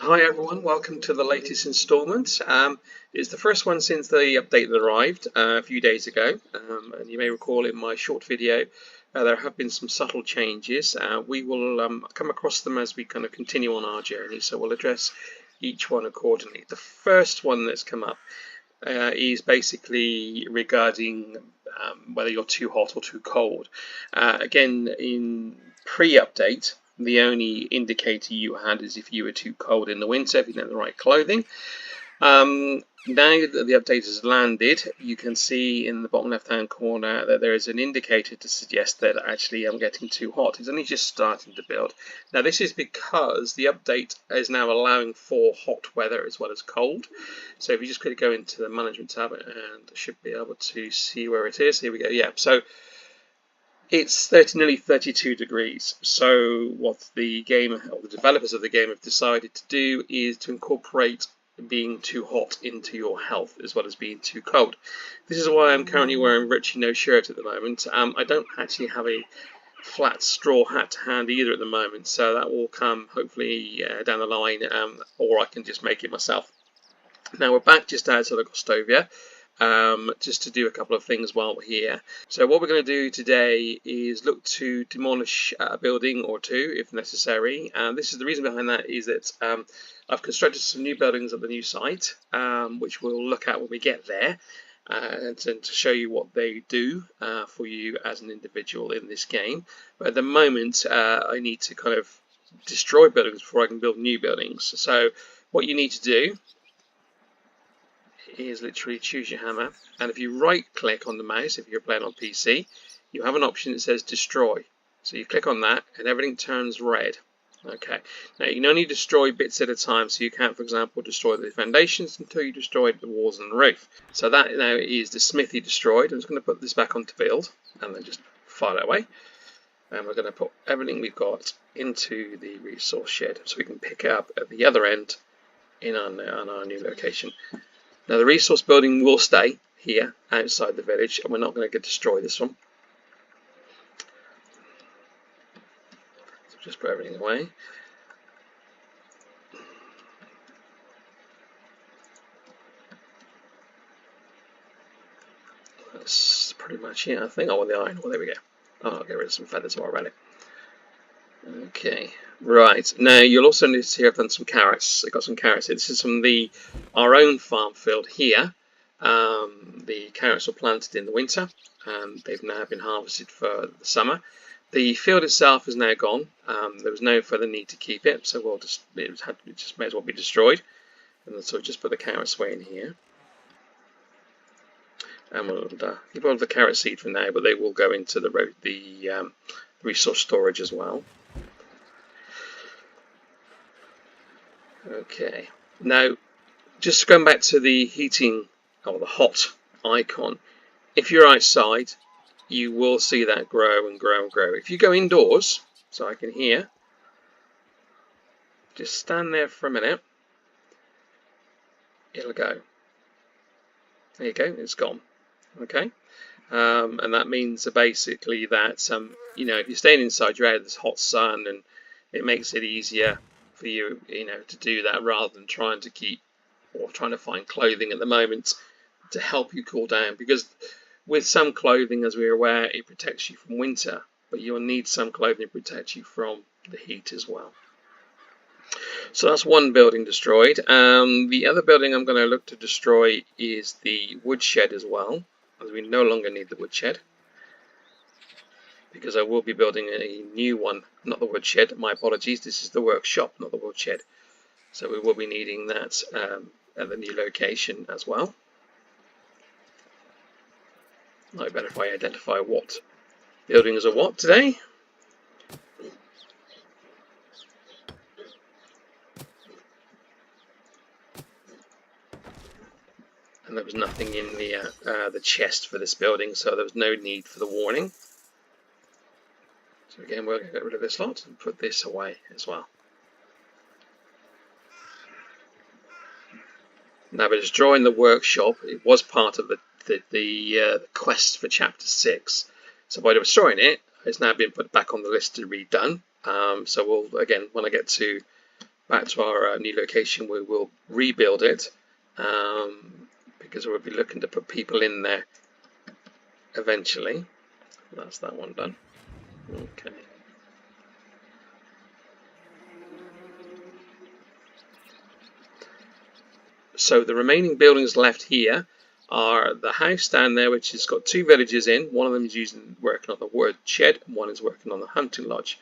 Hi everyone, welcome to the latest instalment. It's the first one since the update that arrived a few days ago, and you may recall in my short video there have been some subtle changes. We will come across them as we kind of continue on our journey, so we'll address each one accordingly. The first one that's come up is basically regarding whether you're too hot or too cold. Again, in pre-update, the only indicator you had is if you were too cold in the winter, if you didn't have the right clothing. Now that the update has landed, you can see in the bottom left hand corner that there is an indicator to suggest that actually I'm getting too hot. It's only just starting to build. Now this is because the update is now allowing for hot weather as well as cold. So if you just quickly go into the management tab, and I should be able to see where it is. Here we go. Yeah, so it's nearly 32 degrees. So what the game, or the developers of the game, have decided to do is to incorporate being too hot into your health as well as being too cold. This is why I'm currently wearing virtually no shirt at the moment. I don't actually have a flat straw hat to hand either at the moment, so that will come hopefully down the line, or I can just make it myself. Now we're back just outside of Gostovia, just to do a couple of things while we're here. So what we're going to do today is look to demolish a building or two if necessary. This is the reason behind that is that I've constructed some new buildings at the new site, which we'll look at when we get there, and to show you what they do for you as an individual in this game. But at the moment I need to kind of destroy buildings before I can build new buildings. So what you need to do is literally choose your hammer, and if you right click on the mouse, if you're playing on PC, you have an option that says destroy. So you click on that and everything turns red. Okay, now you can only destroy bits at a time, so you can't, for example, destroy the foundations until you destroy the walls and the roof. So that now is the smithy destroyed. I'm just going to put this back onto build and then just file it away, and we're going to put everything we've got into the resource shed so we can pick it up at the other end on our new location. Now the resource building will stay here outside the village, and we're not going to destroy this one. So just put everything away. That's pretty much it, I think. Oh, the iron. Well, there we go. Oh, I'll get rid of some feathers while I ran it. Okay, right. Now you'll also notice here I've done some carrots. I've got some carrots here. This is from our own farm field here. The carrots were planted in the winter, and they've now been harvested for the summer. The field itself is now gone. There was no further need to keep it, so it just may as well be destroyed. And so just put the carrots away in here. And we'll keep all of the carrot seed for now, but they will go into the resource storage as well. Okay, now just going back to the heating or the hot icon, if you're outside you will see that grow and grow and grow. If you go indoors, so I can hear, just stand there for a minute, it'll go. There you go, it's gone. Okay, and that means basically that you know, if you're staying inside, you're out of this hot sun, and it makes it easier for you, to do that rather than trying to find clothing at the moment to help you cool down. Because with some clothing, as we're aware, it protects you from winter, but you'll need some clothing to protect you from the heat as well. So that's one building destroyed. The other building I'm going to look to destroy is the woodshed as well, as we no longer need the woodshed, because I will be building a new one, not the woodshed, my apologies, this is the workshop, not the woodshed. So we will be needing that at the new location as well. Might be better if I identify what buildings are what today. And there was nothing in the chest for this building, so there was no need for the warning. So again, we'll get rid of this lot and put this away as well. Now, by destroying the workshop, it was part of the quest for Chapter 6. So by destroying it, it's now been put back on the list to be done. So we'll, again, when I get to back to our new location, we will rebuild it because we'll be looking to put people in there eventually. That's that one done. Okay. So the remaining buildings left here are the house down there, which has got 2 villagers in. One of them is working on the wood shed, and one is working on the hunting lodge.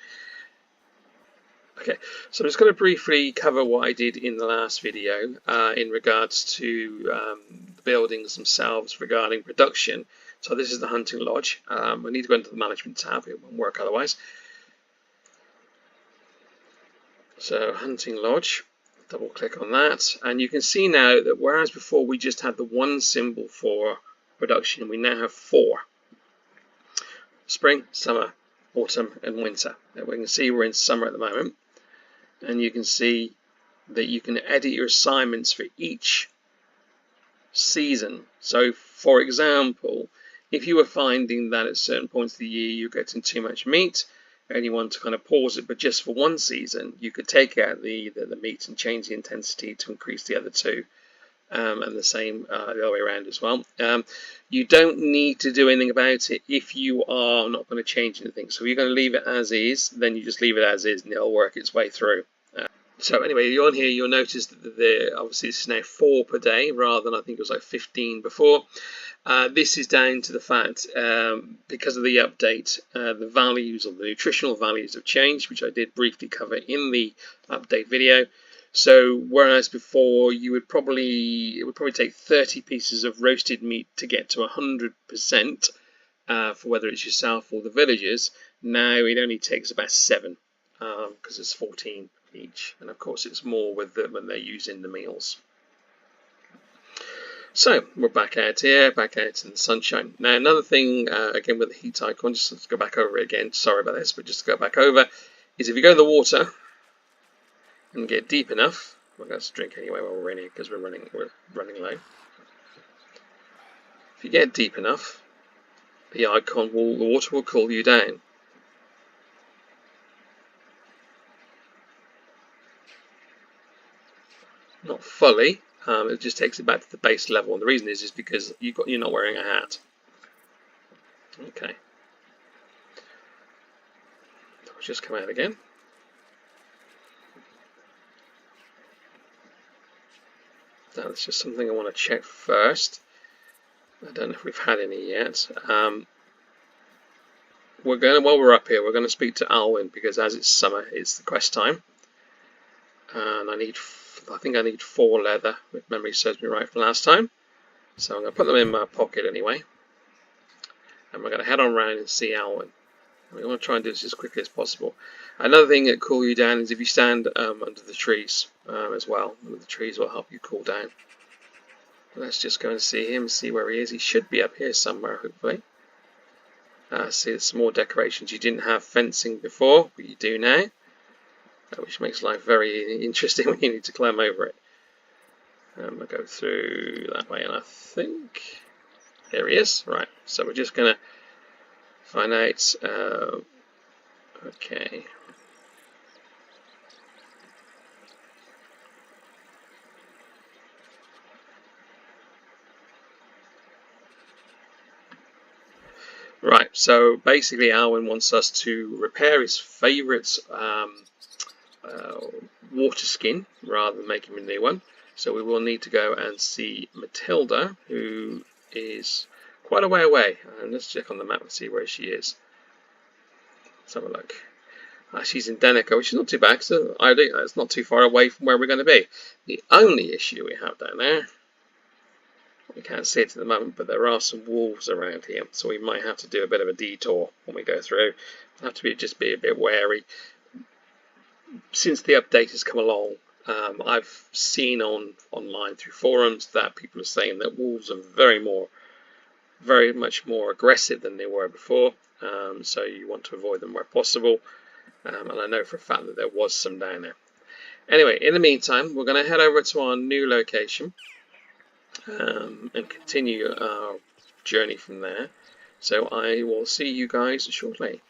Okay, so I'm just going to briefly cover what I did in the last video in regards to the buildings themselves regarding production. So this is the hunting lodge. I need to go into the management tab, it won't work otherwise. So hunting lodge, double click on that, and you can see now that whereas before we just had the 1 symbol for production, we now have 4. Spring, summer, autumn and winter. Now we can see we're in summer at the moment, and you can see that you can edit your assignments for each season. So for example, if you were finding that at certain points of the year you're getting too much meat and you want to kind of pause it, but just for 1 season, you could take out the meat and change the intensity to increase the other 2. And the same the other way around as well. You don't need to do anything about it if you are not going to change anything. So if you're going to leave it as is, then you just leave it as is and it'll work its way through. So anyway, you're on here, you'll notice that obviously this is now 4 per day rather than I think it was like 15 before. This is down to the fact because of the update, the values or the nutritional values have changed, which I did briefly cover in the update video. So whereas before it would probably take 30 pieces of roasted meat to get to 100% for whether it's yourself or the villagers, now it only takes about 7 because it's 14 each, and of course it's more with them when they're using the meals. So we're back out here, back out in the sunshine. Now another thing, again with the heat icon, just let's go back over it again. Sorry about this, but just to go back over, is if you go in the water and get deep enough, we're going to drink anyway while we're in here because we're running low. If you get deep enough, the water will cool you down. Not fully, it just takes it back to the base level, and the reason is because you're not wearing a hat. Okay, that will just come out again. Now that's just something I want to check first. I don't know if we've had any yet. While we're up here, we're going to speak to Alwyn because as it's summer, it's the quest time, and I think I need 4 leather, if memory serves me right from last time. So I'm going to put them in my pocket anyway. And we're going to head on around and see Alwyn. We want to try and do this as quickly as possible. Another thing that cool you down is if you stand under the trees as well. The trees will help you cool down. Let's just go and see him, see where he is. He should be up here somewhere, hopefully. See, there's some more decorations. You didn't have fencing before, but you do now. Which makes life very interesting when you need to climb over it. We'll go through that way, and I think here he is. Right, so we're just going to find out. Okay. Right, so basically Alwyn wants us to repair his favourite water skin rather than make him a new one. So we will need to go and see Matilda, who is quite a way away. And let's check on the map and see where she is. Let's have a look. She's in Danica, which is not too bad, so it's not too far away from where we're going to be. The only issue we have down there, we can't see it at the moment, but there are some wolves around here, so we might have to do a bit of a detour when we go through. We'll have to just be a bit wary. Since the update has come along, I've seen online through forums that people are saying that wolves are very much more aggressive than they were before, so you want to avoid them where possible. And I know for a fact that there was some down there. Anyway, in the meantime, we're going to head over to our new location and continue our journey from there. So I will see you guys shortly.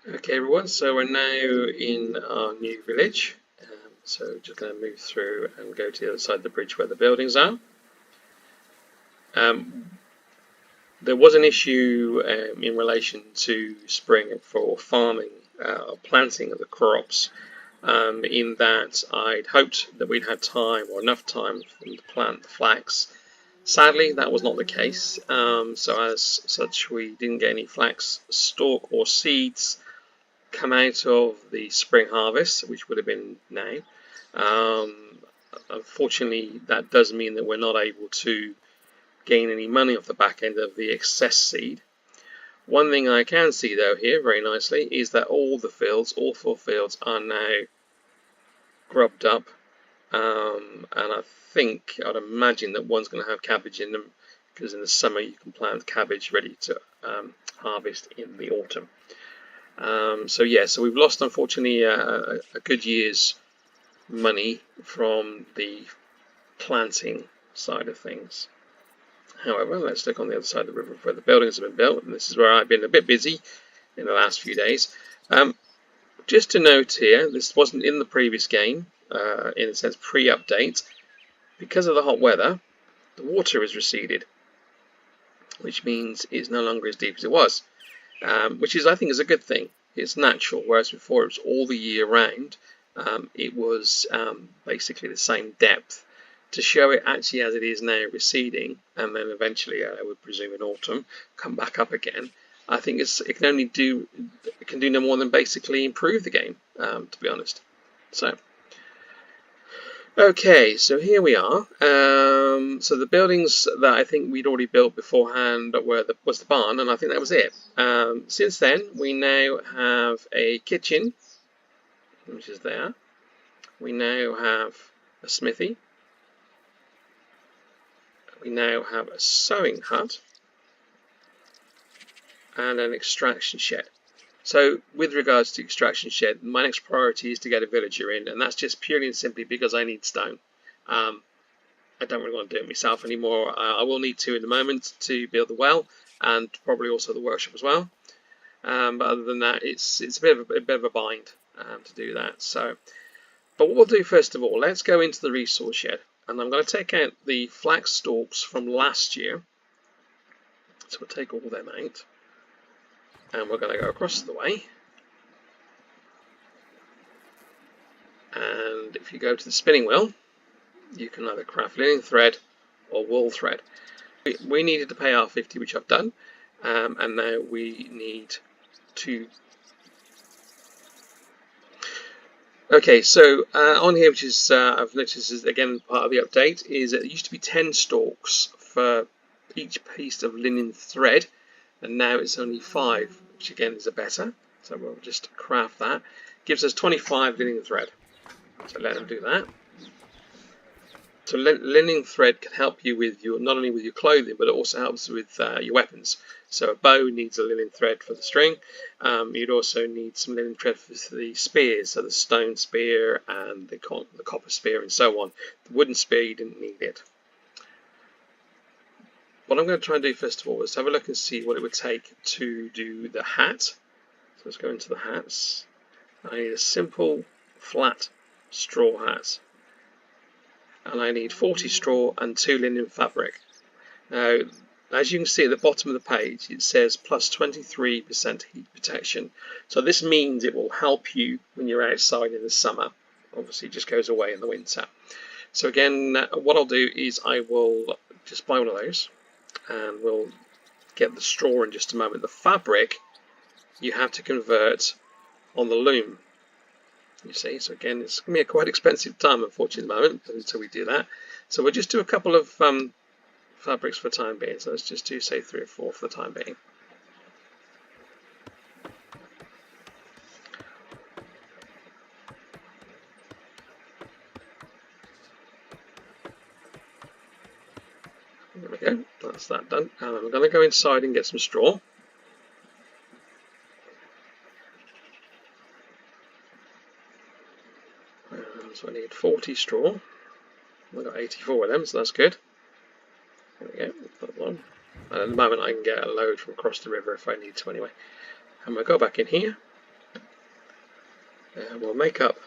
Okay everyone, so we're now in our new village. So just going to move through and go to the other side of the bridge where the buildings are. There was an issue in relation to spring for farming, planting of the crops, in that I'd hoped that we'd had time or enough time for them to plant the flax. Sadly, that was not the case, so as such we didn't get any flax stalk or seeds come out of the spring harvest, which would have been now. Unfortunately, that does mean that we're not able to gain any money off the back end of the excess seed. One thing I can see though here very nicely is that all the fields, all 4 fields, are now grubbed up, and I'd imagine that one's going to have cabbage in them, because in the summer you can plant cabbage ready to harvest in the autumn. So we've lost unfortunately a good year's money from the planting side of things. However, let's look on the other side of the river where the buildings have been built, and this is where I've been a bit busy in the last few days. Just to note here, this wasn't in the previous game, in a sense pre-update. Because of the hot weather, the water has receded, which means it's no longer as deep as it was, which I think is a good thing. It's natural, whereas before it was all the year round. It was basically the same depth. To show it actually as it is now receding, and then eventually, I would presume in autumn, come back up again. I think it can do no more than basically improve the game, to be honest. So, okay, so here we are. So the buildings that I think we'd already built beforehand was the barn, and I think that was it. Since then, we now have a kitchen, which is there. We now have a smithy. We now have a sewing hut and an extraction shed. So with regards to extraction shed, my next priority is to get a villager in, and that's just purely and simply because I need stone. I don't really want to do it myself anymore. I will need to in the moment to build the well, and probably also the workshop as well. But other than that, it's a bit of a bind to do that. So, but what we'll do first of all, let's go into the resource shed. And I'm going to take out the flax stalks from last year. So we'll take all of them out. And we're going to go across the way. And if you go to the spinning wheel, you can either craft linen thread or wool thread. We needed to pay our 50, which I've done. And now we need to... Okay, so on here, which is I've noticed is again part of the update, is it used to be 10 stalks for each piece of linen thread, and now it's only 5, which again is a better. So we'll just craft that. Gives us 25 linen thread. So let them do that. So linen thread can help you with not only with your clothing, but it also helps with your weapons. So a bow needs a linen thread for the string. You'd also need some linen thread for the spears, so the stone spear and the copper spear and so on. The wooden spear, you didn't need it. What I'm going to try and do first of all is have a look and see what it would take to do the hat. So let's go into the hats. I need a simple flat straw hat. And I need 40 straw and 2 linen fabric. Now, as you can see at the bottom of the page, it says plus 23% heat protection. So this means it will help you when you're outside in the summer. Obviously, it just goes away in the winter. So again, what I'll do is I will just buy one of those, and we'll get the straw in just a moment. The fabric, you have to convert on the loom. You see, so again, it's going to be a quite expensive time, unfortunately, at the moment, until we do that. So we'll just do a couple of fabrics for the time being. So let's just do, say, 3 or 4 for the time being. There we go, that's that done. And I'm going to go inside and get some straw. So I need 40 straw. I've got 84 of them, so that's good. There we go, that one. And at the moment I can get a load from across the river if I need to anyway. And we'll go back in here. We'll make up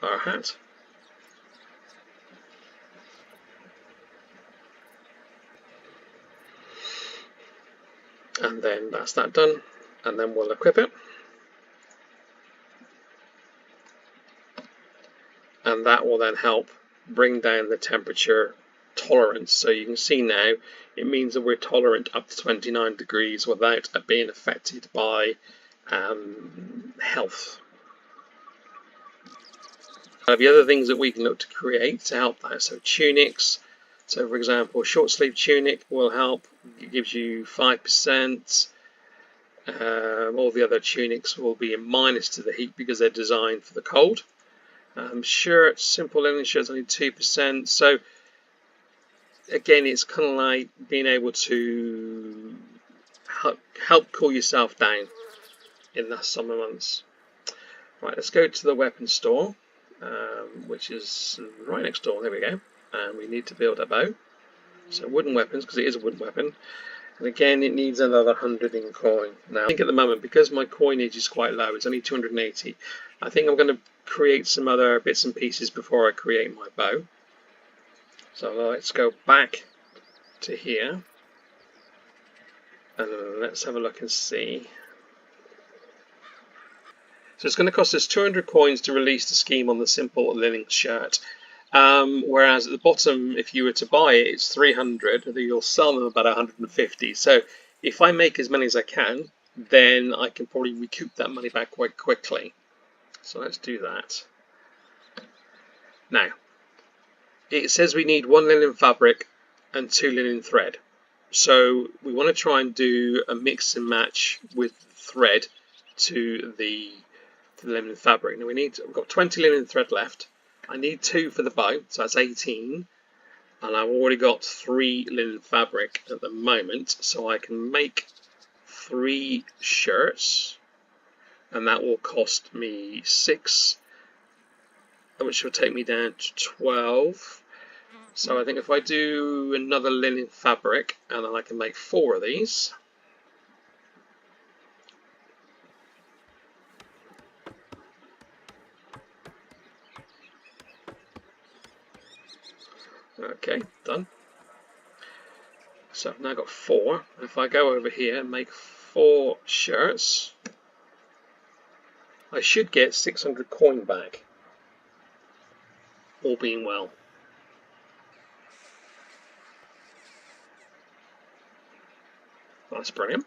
our hat. And then that's that done, and then we'll equip it. And that will then help bring down the temperature tolerance. So you can see now it means that we're tolerant up to 29 degrees without being affected by health. The other things that we can look to create to help that, so tunics. So for example, short sleeve tunic will help, it gives you 5%. All the other tunics will be a minus to the heat because they're designed for the cold. Shirts, simple linen shirts, only 2%. So again, it's kind of like being able to help cool yourself down in the summer months. Right, let's go to the weapon store, which is right next door. There we go. And we need to build a bow. So wooden weapons, because it is a wooden weapon. And again, it needs another 100 in coin. Now, I think at the moment, because my coinage is quite low, it's only 280, I think I'm going to create some other bits and pieces before I create my bow. So let's go back to here. And let's have a look and see. So it's going to cost us 200 coins to release the scheme on the simple linen shirt. Whereas at the bottom, if you were to buy it, it's 300. You'll sell them about 150. So if I make as many as I can, then I can probably recoup that money back quite quickly. So let's do that. Now, it says we need 1 linen fabric and 2 linen thread. So we want to try and do a mix and match with thread to the linen fabric. Now we've got 20 linen thread left. I need 2 for the bow, so that's 18. And I've already got 3 linen fabric at the moment, so I can make 3 shirts. And that will cost me 6, which will take me down to 12. So I think if I do another linen fabric, and then I can make 4 of these. Okay, done. So I've now got 4. If I go over here and make 4 shirts, I should get 600 coin back, all being well. That's brilliant.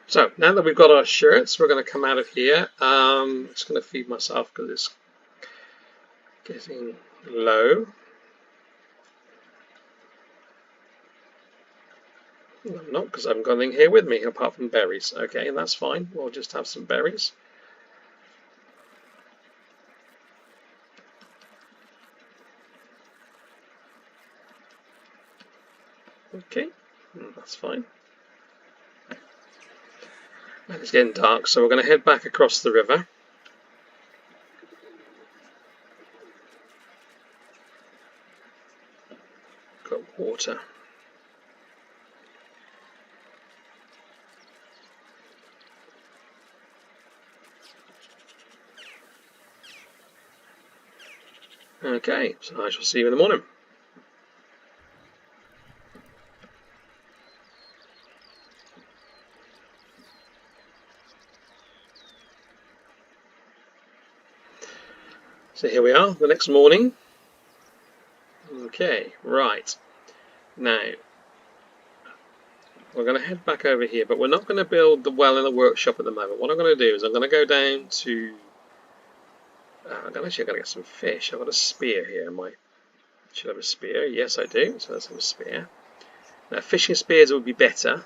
So now that we've got our shirts, we're going to come out of here. I'm just going to feed myself because it's getting low. I'm not, because I haven't got anything here with me apart from berries. Okay, and that's fine. We'll just have some berries. Okay, that's fine. And it's getting dark, so we're going to head back across the river. Got water. Okay, so I shall see you in the morning. So here we are, the next morning. Okay, right. Now, we're going to head back over here, but we're not going to build the well in the workshop at the moment. What I'm going to do is I'm going to go down to... I'm actually going to get some fish. I've got a spear here. Should I have a spear? Yes, I do. So let's have a spear. Now, fishing spears would be better.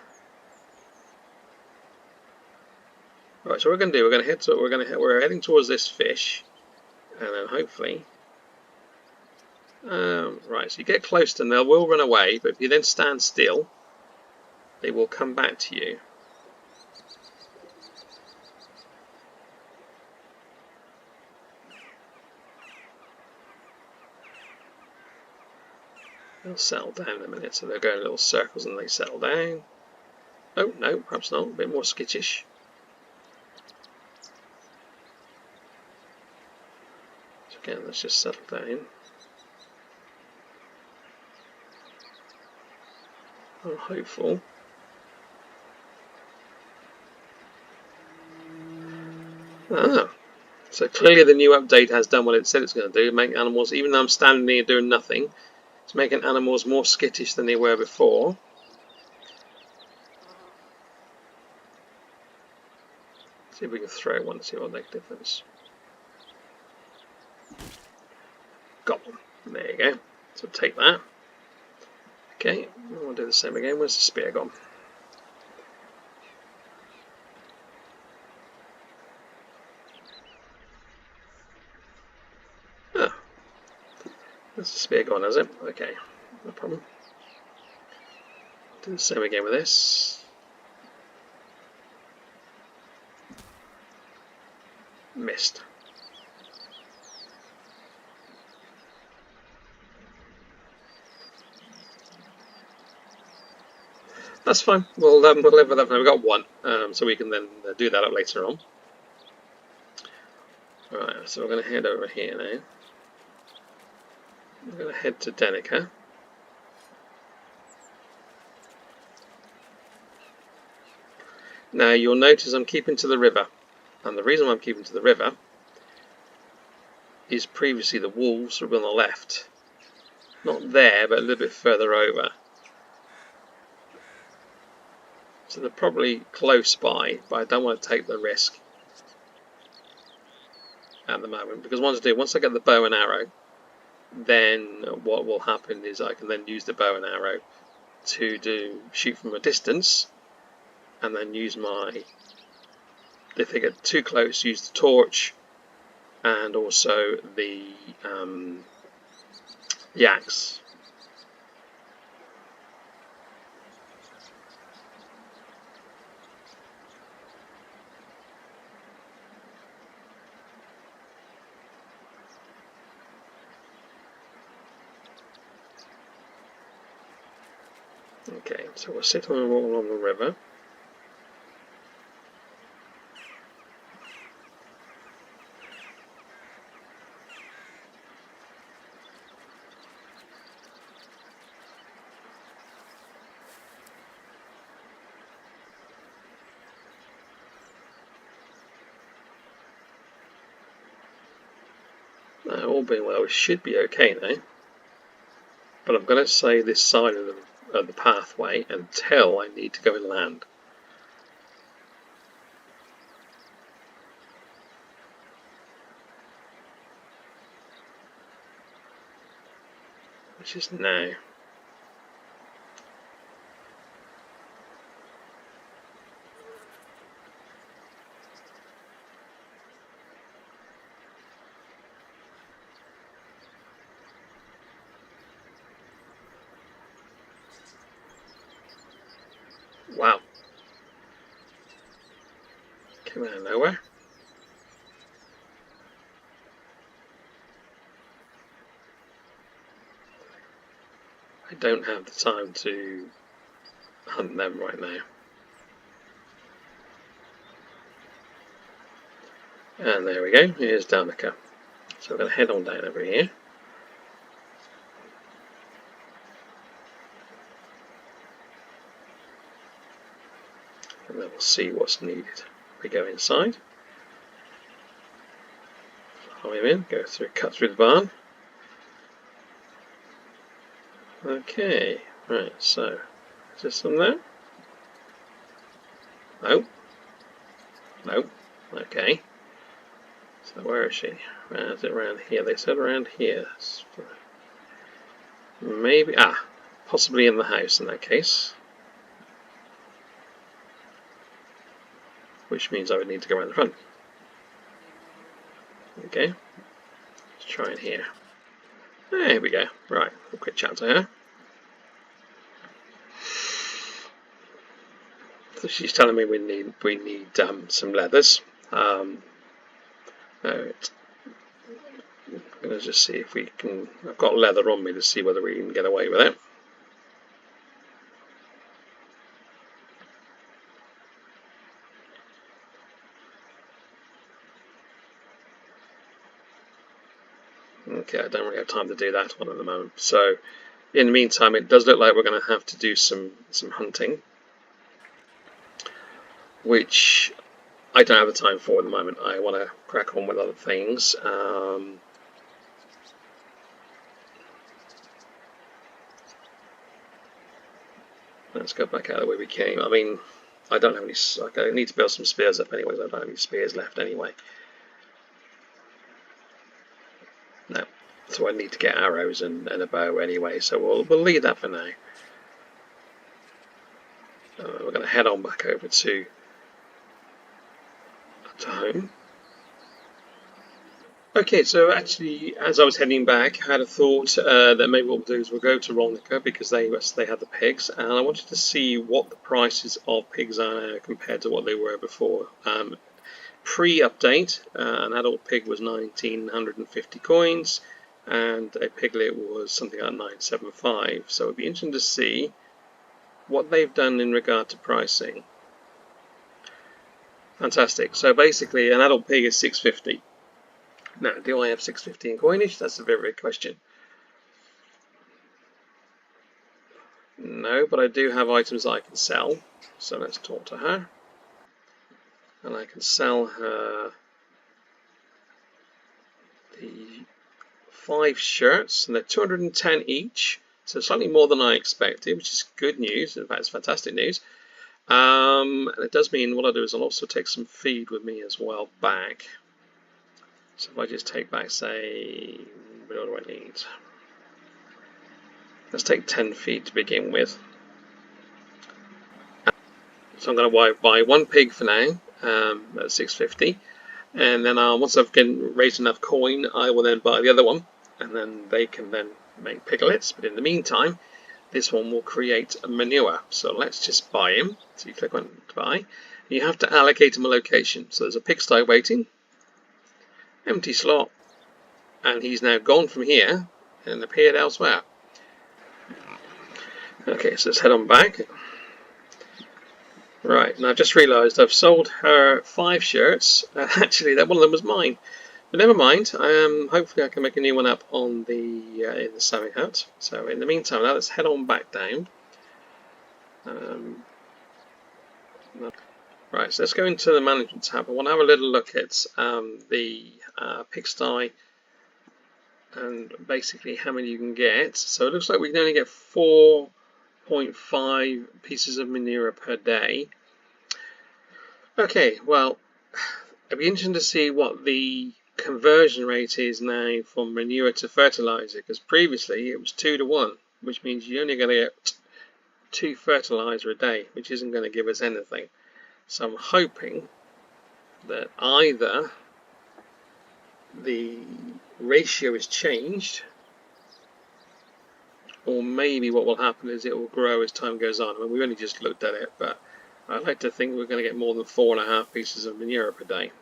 Right, so what we're going to do, we're heading towards this fish, and then hopefully... right, so you get close to them, they will run away, but if you then stand still, they will come back to you. They'll settle down in a minute, so they're going in little circles and they settle down. Oh, no, perhaps not, a bit more skittish. Again, let's just settle down. I'm hopeful. Ah, so clearly the new update has done what it said it's going to do, make animals, even though I'm standing here doing nothing, it's making animals more skittish than they were before. See if we can throw one, see what makes a difference. Got one. There you go. So take that. Okay, we'll do the same again. Where's the spear gone? Ah, there's the spear gone, has it? Okay, no problem. Do the same again with this. Missed. That's fine. We'll live with that. We've got one, so we can then do that up later on. Alright, so we're going to head over here now. We're going to head to Denica. Now you'll notice I'm keeping to the river, and the reason why I'm keeping to the river is previously the wolves were on the left. Not there, but a little bit further over. So they're probably close by, but I don't want to take the risk at the moment, because once I get the bow and arrow, then what will happen is I can then use the bow and arrow to shoot from a distance, and then use if they get too close, use the torch and also the axe. Okay, so we'll sit on along the river. Now, all being well, we should be okay now. But I'm going to say this side of the pathway until I need to go inland. Which is now. Wow. Came out of nowhere. I don't have the time to hunt them right now. And there we go, here's Danica. So we're going to head on down over here. And then we'll see what's needed. We go inside. Follow him in, go through, cut through the barn. Okay, right, so is this them there? No. No. Okay. So where is she? Is it around here? They said around here. Maybe, possibly in the house in that case. Which means I would need to go around the front. Okay. Let's try in here. There we go. Right, a quick chat to her. So she's telling me we need some leathers. I'm going to just see if we can. I've got leather on me to see whether we can get away with it. Okay, I don't really have time to do that one at the moment. So in the meantime, it does look like we're going to have to do some hunting, which I don't have the time for at the moment. I want to crack on with other things. Let's go back out the way we came. I mean, I don't have any. I need to build some spears up anyways. I don't have any spears left anyway. No, so I need to get arrows and a bow anyway. So we'll leave that for now. We're going to head on back over to home. Okay, so actually, as I was heading back, I had a thought that maybe what we'll do is we'll go to Rolnica because they had the pigs, and I wanted to see what the prices of pigs are now compared to what they were before. Pre-update, an adult pig was 1,950 coins, and a piglet was something like 975. So it'd be interesting to see what they've done in regard to pricing. Fantastic. So basically, an adult pig is 650. Now, do I have 650 in coinage? That's a very big question. No, but I do have items I can sell. So let's talk to her. And I can sell her the 5 shirts, and they're 210 each. So slightly more than I expected, which is good news. In fact, it's fantastic news. And it does mean what I'll do is I'll also take some feed with me as well back. So if I just take back, say, what do I need? Let's take 10 feet to begin with. So I'm going to buy 1 pig for now at 650, and then once I've raised enough coin, I will then buy the other one, and then they can then make piglets. But in the meantime, this one will create a manure. So let's just buy him. So you click on buy. You have to allocate him a location. So there's a pigsty waiting. Empty slot, and he's now gone from here and appeared elsewhere. Okay, so let's head on back. Right, now I've just realised I've sold her 5 shirts. Actually, that one of them was mine, but never mind. Hopefully, I can make a new one up on the in the sewing hut. So in the meantime, now let's head on back down. Right, so let's go into the management tab. I want to have a little look at the pigsty and basically how many you can get. So it looks like we can only get 4.5 pieces of manure per day. Okay, well, it'd be interesting to see what the conversion rate is now from manure to fertilizer, because previously it was 2 to 1, which means you're only going to get 2 fertilizer a day, which isn't going to give us anything. So I'm hoping that either the ratio is changed, or maybe what will happen is it will grow as time goes on. I mean, we've only just looked at it, but I'd like to think we're going to get more than 4.5 pieces of manure per day.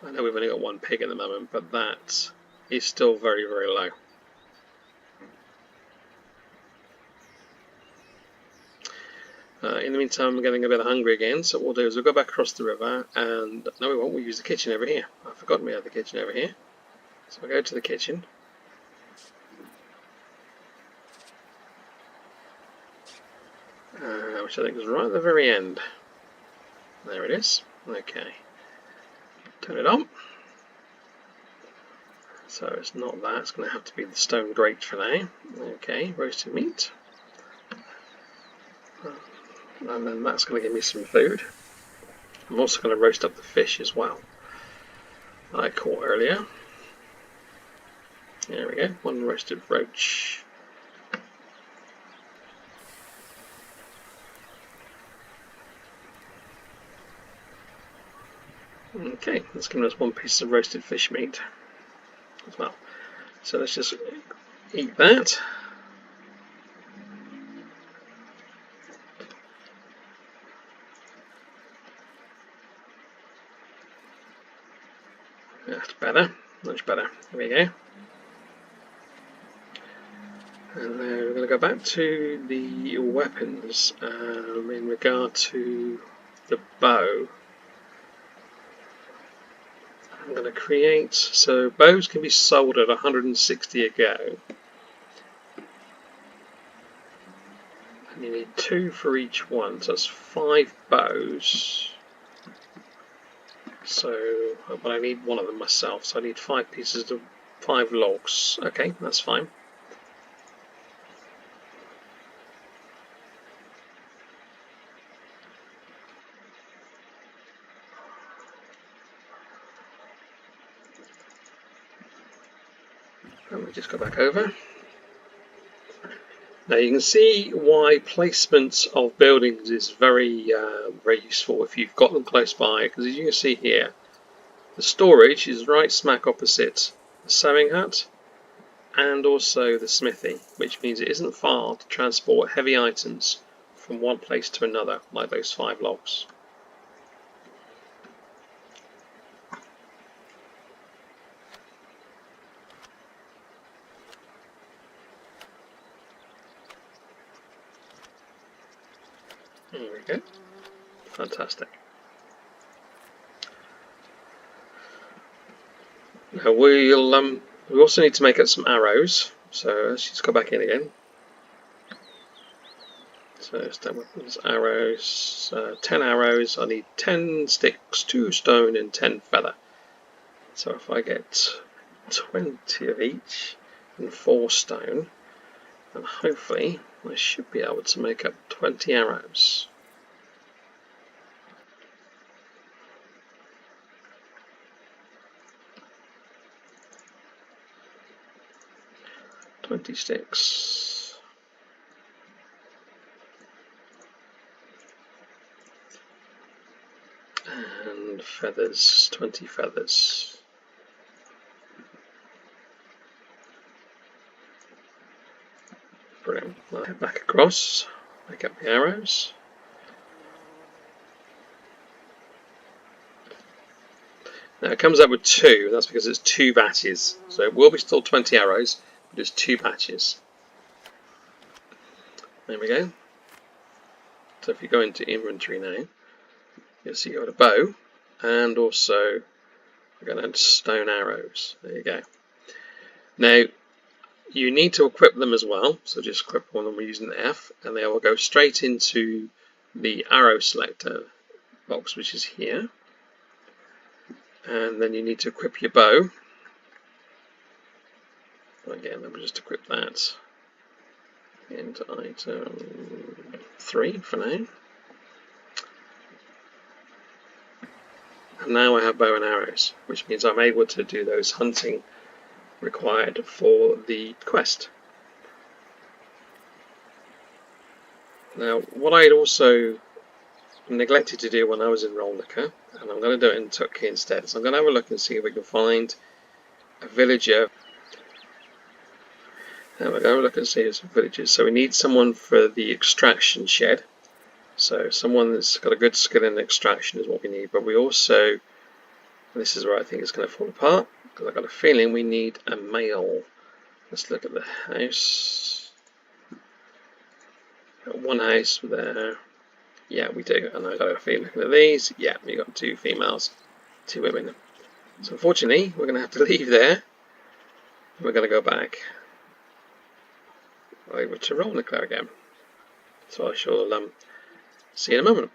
I know we've only got 1 pig at the moment, but that is still very, very low. In the meantime, I'm getting a bit hungry again, so what we'll do is we'll go back across the river, and no we won't, we'll use the kitchen over here. I've forgotten we have the kitchen over here. So we'll go to the kitchen. Which I think is right at the very end. There it is. Okay. Turn it on. So it's not that, it's going to have to be the stone grate for now. Okay, roasted meat. And then that's going to give me some food. I'm also going to roast up the fish as well that I caught earlier. There we go, 1 roasted roach. Okay, that's giving us 1 piece of roasted fish meat as well. So let's just eat that. That's better, much better. There we go. And then we're going to go back to the weapons in regard to the bow. I'm going to create, so bows can be sold at 160 a go. And you need 2 for each one, so that's 5 bows. So, but I need one of them myself, so I need 5 pieces of 5 logs. Okay, that's fine. Let me just go back over. Now you can see why placement of buildings is very useful if you've got them close by, because as you can see here, the storage is right smack opposite the sewing hut and also the smithy, which means it isn't far to transport heavy items from one place to another, like those 5 logs. There we go. Fantastic. Now we also need to make up some arrows, so let's just go back in again. So stone weapons, arrows, 10 arrows. I need 10 sticks, 2 stone and 10 feather. So if I get 20 of each and 4 stone, then hopefully I should be able to make up 20 arrows. Sticks. And feathers, 20 feathers. Brilliant. I'll head back across, make up the arrows. Now it comes up with 2, that's because it's 2 batches. So it will be still 20 arrows, but it's 2 batches. There we go. So if you go into inventory now, you'll see you've got a bow, and also we're going to add stone arrows. There you go. Now you need to equip them as well, so just equip one of them using the F, and they will go straight into the arrow selector box, which is here. And then you need to equip your bow. Again, let me just equip that into item 3 for now. And now I have bow and arrows, which means I'm able to do those hunting required for the quest. Now, what I had also neglected to do when I was in Rolnica, and I'm going to do it in Tutki instead, so I'm going to have a look and see if we can find a villager. Now we're going to have a look and see some villagers. So we need someone for the extraction shed. So someone that's got a good skill in extraction is what we need, but we also, and this is where I think it's going to fall apart, because I've got a feeling we need a male. Let's look at the house. Got one house there. Yeah, we do. And I've got a feeling looking at these. Yeah, we got 2 females, 2 women. So unfortunately, we're going to have to leave there. We're going to go back over to Rolnica again. So I shall see you in a moment.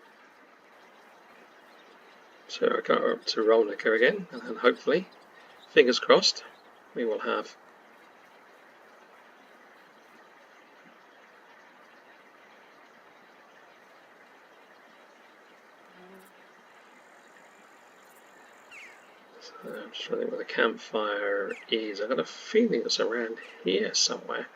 So I go up to Rolnica again, and then hopefully, fingers crossed, we will have I'm just trying to think where the campfire is. I've got a feeling it's around here somewhere.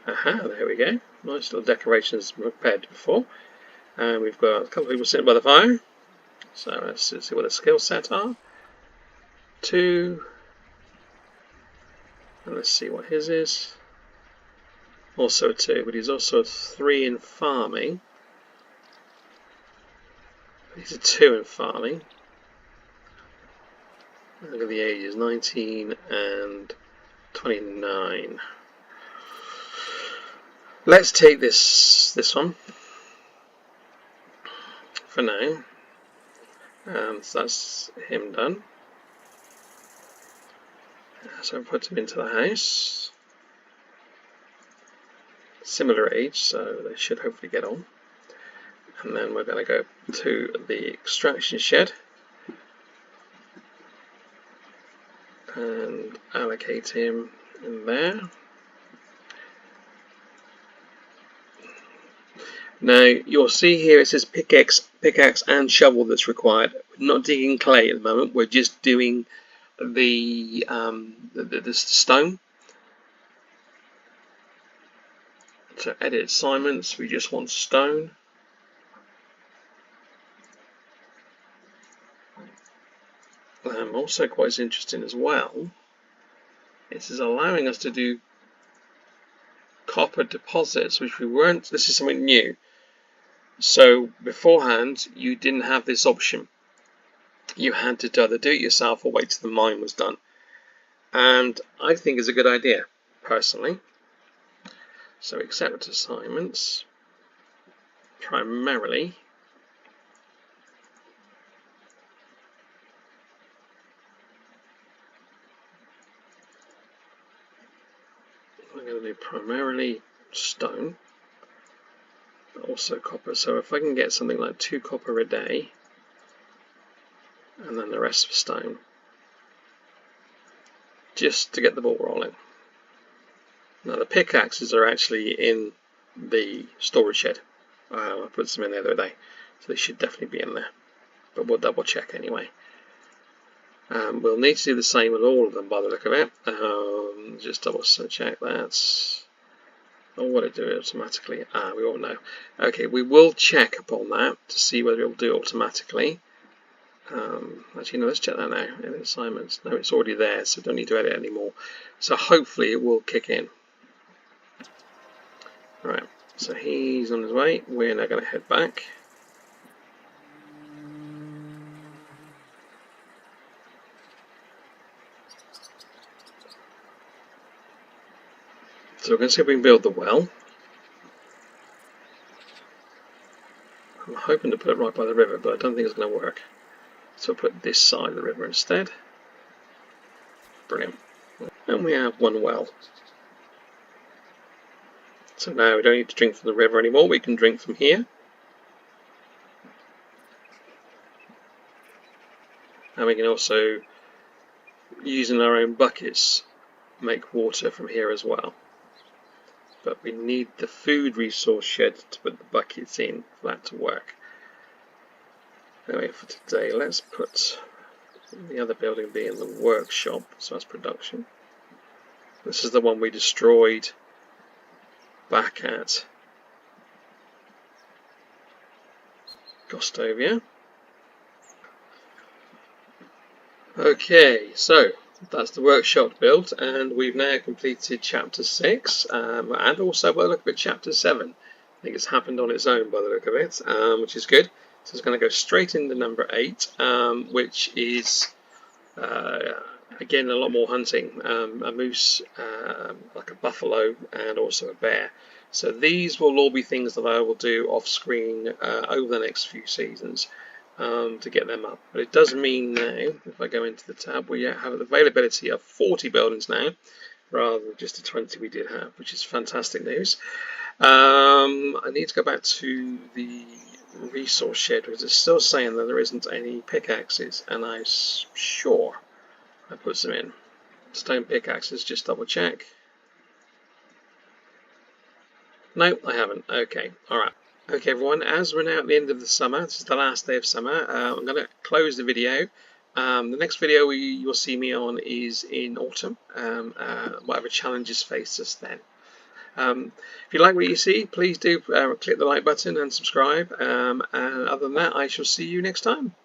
Aha, there we go. Nice little decorations prepared before. And we've got a couple of people sitting by the fire. So let's see what the skill set are. 2. And let's see what his is. Also 2, but he's also 3 in farming. He's a 2 in farming. Look at the ages, 19 and 29. Let's take this one for now. So that's him done. So I put him into the house. Similar age, so they should hopefully get on. And then we're going to go to the extraction shed and allocate him in there. Now you'll see here it says pickaxe and shovel that's required. We're not digging clay at the moment, we're just doing the stone. So edit assignments, we just want stone. Also quite interesting as well, it is allowing us to do copper deposits, which we weren't. This is something new. So beforehand you didn't have this option. You had to either do it yourself or wait till the mine was done. And I think it's a good idea, personally. So accept assignments, primarily. I'm going to do primarily stone, but also copper. So if I can get something like 2 copper a day, and then the rest of stone, just to get the ball rolling. Now the pickaxes are actually in the storage shed. I put some in there the other day, so they should definitely be in there, but we'll double check anyway. We'll need to do the same with all of them by the look of it. Just double check that. Or will it do it automatically? We won't know. Okay, we will check upon that to see whether it will do it automatically. Actually, no, let's check that now. Edit assignments. No, it's already there, so we don't need to edit anymore. So hopefully it will kick in. Right, so he's on his way. We're now going to head back. So we're going to see if we can build the well. I'm hoping to put it right by the river, but I don't think it's going to work. So I'll put this side of the river instead. Brilliant. And we have one well. So now we don't need to drink from the river anymore, we can drink from here. And we can also, using our own buckets, make water from here as well. But we need the food resource shed to put the buckets in for that to work. Anyway, for today, let's put the other building being the workshop, so that's production. This is the one we destroyed back at Gostovia. Okay, so that's the workshop built, and we've now completed chapter 6, and also by the look of it, chapter 7. I think it's happened on its own by the look of it, which is good. So it's going to go straight into number 8, which is again a lot more hunting. A moose, like a buffalo, and also a bear. So these will all be things that I will do off screen over the next few seasons to get them up. But it does mean now, if I go into the tab, we have an availability of 40 buildings now, rather than just the 20 we did have, which is fantastic news. I need to go back to the resource shed, because it's still saying that there isn't any pickaxes, and I'm sure I put some in. Stone pickaxes, just double check. No, I haven't. Okay, alright. Okay everyone, as we're now at the end of the summer, this is the last day of summer, I'm going to close the video. The next video you'll see me on is in autumn, whatever challenges face us then. If you like what you see, please do click the like button and subscribe, and other than that, I shall see you next time.